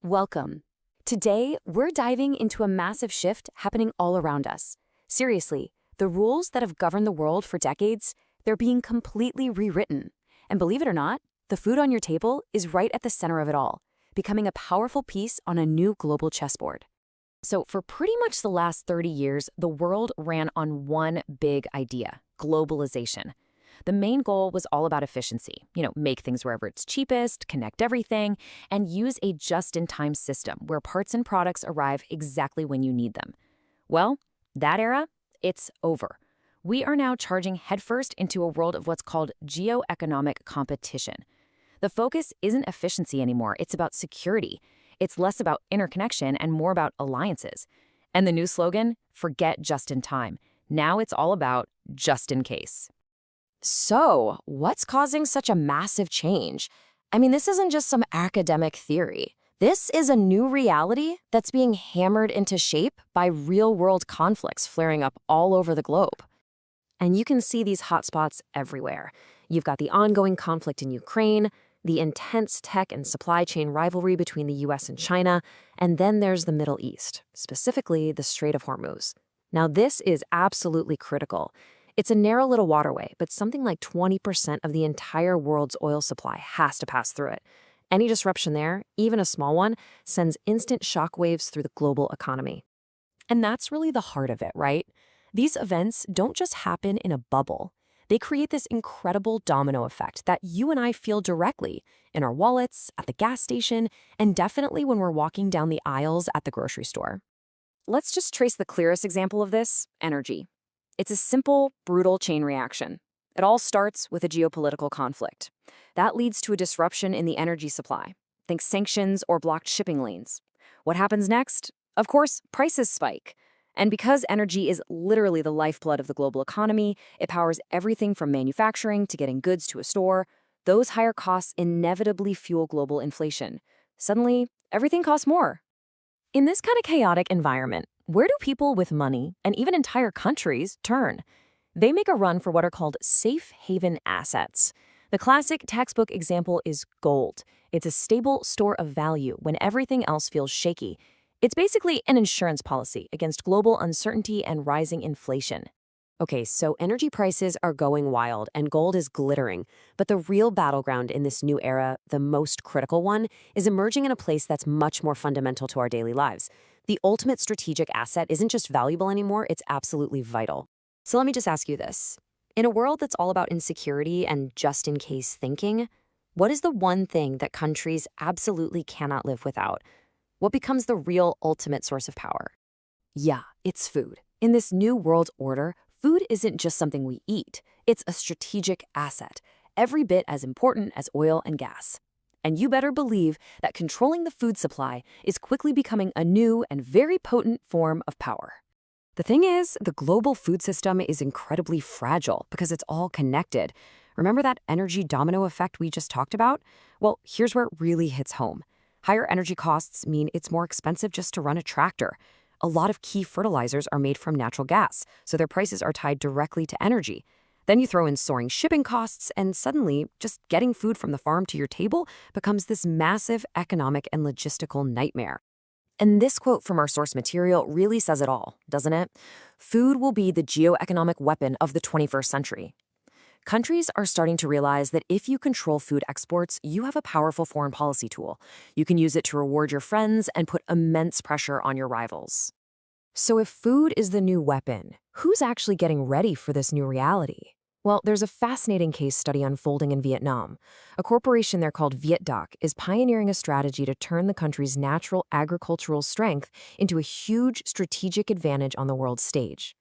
Welcome. Today, we're diving into a massive shift happening all around us. Seriously, the rules that have governed the world for decades, they're being completely rewritten. And believe it or not, the food on your table is right at the center of it all, becoming a powerful piece on a new global chessboard. So for pretty much the last 30 years, the world ran on one big idea: globalization. The main goal was all about efficiency. Make things wherever it's cheapest, connect everything, and use a just-in-time system where parts and products arrive exactly when you need them. Well, that era, it's over. We are now charging headfirst into a world of what's called geo-economic competition. The focus isn't efficiency anymore, it's about security. It's less about interconnection and more about alliances. And the new slogan, forget just in time. Now it's all about just in case. So, what's causing such a massive change? This isn't just some academic theory. This is a new reality that's being hammered into shape by real-world conflicts flaring up all over the globe. And you can see these hotspots everywhere. You've got the ongoing conflict in Ukraine, the intense tech and supply chain rivalry between the US and China, and then there's the Middle East, specifically the Strait of Hormuz. Now, this is absolutely critical. It's a narrow little waterway, but something like 20% of the entire world's oil supply has to pass through it. Any disruption there, even a small one, sends instant shockwaves through the global economy. And that's really the heart of it, right? These events don't just happen in a bubble. They create this incredible domino effect that you and I feel directly in our wallets, at the gas station, and definitely when we're walking down the aisles at the grocery store. Let's just trace the clearest example of this: energy. It's a simple, brutal chain reaction. It all starts with a geopolitical conflict. That leads to a disruption in the energy supply. Think sanctions or blocked shipping lanes. What happens next? Of course, prices spike. And because energy is literally the lifeblood of the global economy, it powers everything from manufacturing to getting goods to a store. Those higher costs inevitably fuel global inflation. Suddenly, everything costs more. In this kind of chaotic environment, where do people with money, and even entire countries, turn? They make a run for what are called safe haven assets. The classic textbook example is gold. It's a stable store of value when everything else feels shaky. It's basically an insurance policy against global uncertainty and rising inflation. Okay, so energy prices are going wild and gold is glittering, but the real battleground in this new era, the most critical one, is emerging in a place that's much more fundamental to our daily lives. The ultimate strategic asset isn't just valuable anymore, it's absolutely vital. So let me just ask you this. In a world that's all about insecurity and just-in-case thinking, what is the one thing that countries absolutely cannot live without? What becomes the real ultimate source of power? Yeah, it's food. In this new world order, food isn't just something we eat. It's a strategic asset, every bit as important as oil and gas. And you better believe that controlling the food supply is quickly becoming a new and very potent form of power. The thing is, the global food system is incredibly fragile because it's all connected. Remember that energy domino effect we just talked about? Well, here's where it really hits home. Higher energy costs mean it's more expensive just to run a tractor. A lot of key fertilizers are made from natural gas, so their prices are tied directly to energy. Then you throw in soaring shipping costs, and suddenly, just getting food from the farm to your table becomes this massive economic and logistical nightmare. And this quote from our source material really says it all, doesn't it? Food will be the geo-economic weapon of the 21st century. Countries are starting to realize that if you control food exports, you have a powerful foreign policy tool. You can use it to reward your friends and put immense pressure on your rivals. So if food is the new weapon, who's actually getting ready for this new reality? Well, there's a fascinating case study unfolding in Vietnam. A corporation there called Vietdak is pioneering a strategy to turn the country's natural agricultural strength into a huge strategic advantage on the world stage.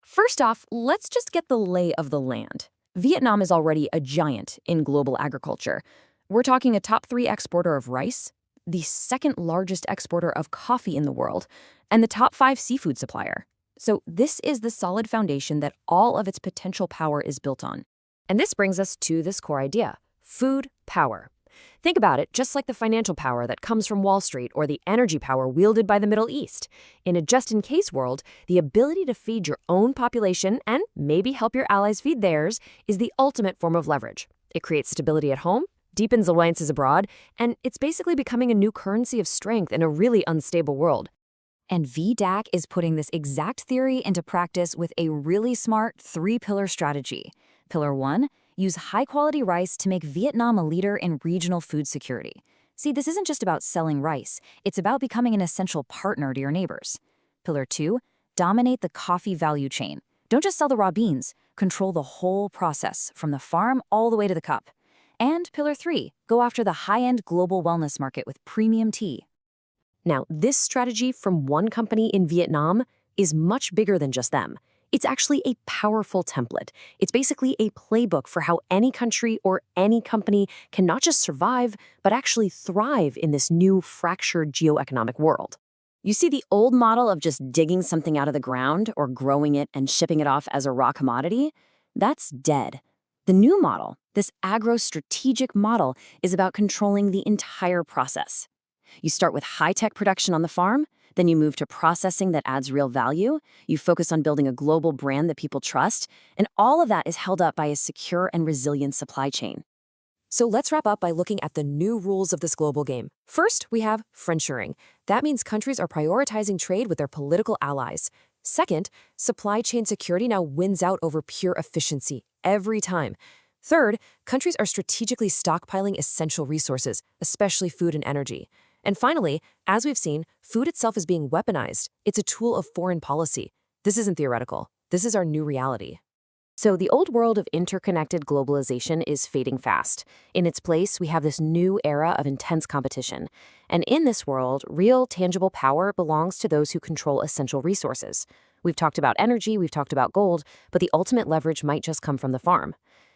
First off, let's just get the lay of the land. Vietnam is already a giant in global agriculture. We're talking a top 3 exporter of rice, the second largest exporter of coffee in the world, and the top 5 seafood supplier. So this is the solid foundation that all of its potential power is built on. And this brings us to this core idea: food power. Think about it just like the financial power that comes from Wall Street or the energy power wielded by the Middle East. In a just-in-case world, the ability to feed your own population and maybe help your allies feed theirs is the ultimate form of leverage. It creates stability at home, deepens alliances abroad, and it's basically becoming a new currency of strength in a really unstable world. And VDAC is putting this exact theory into practice with a really smart 3-pillar strategy. Pillar 1, use high-quality rice to make Vietnam a leader in regional food security. See, this isn't just about selling rice, it's about becoming an essential partner to your neighbors. Pillar 2, dominate the coffee value chain. Don't just sell the raw beans, control the whole process, from the farm all the way to the cup. And Pillar 3, go after the high-end global wellness market with premium tea. Now, this strategy from one company in Vietnam is much bigger than just them. It's actually a powerful template. It's basically a playbook for how any country or any company can not just survive, but actually thrive in this new fractured geoeconomic world. You see, the old model of just digging something out of the ground or growing it and shipping it off as a raw commodity, that's dead. The new model, this agro-strategic model, is about controlling the entire process. You start with high-tech production on the farm, then you move to processing that adds real value, you focus on building a global brand that people trust, and all of that is held up by a secure and resilient supply chain. So let's wrap up by looking at the new rules of this global game. First, we have friendshoring. That means countries are prioritizing trade with their political allies. Second, supply chain security now wins out over pure efficiency every time. Third, countries are strategically stockpiling essential resources, especially food and energy. And finally, as we've seen, food itself is being weaponized. It's a tool of foreign policy. This isn't theoretical. This is our new reality. So the old world of interconnected globalization is fading fast. In its place, we have this new era of intense competition. And in this world, real, tangible power belongs to those who control essential resources. We've talked about energy, we've talked about gold, but the ultimate leverage might just come from the farm.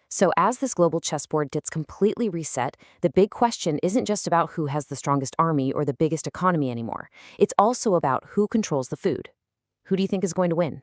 So as this global chessboard gets completely reset, the big question isn't just about who has the strongest army or the biggest economy anymore. It's also about who controls the food. Who do you think is going to win?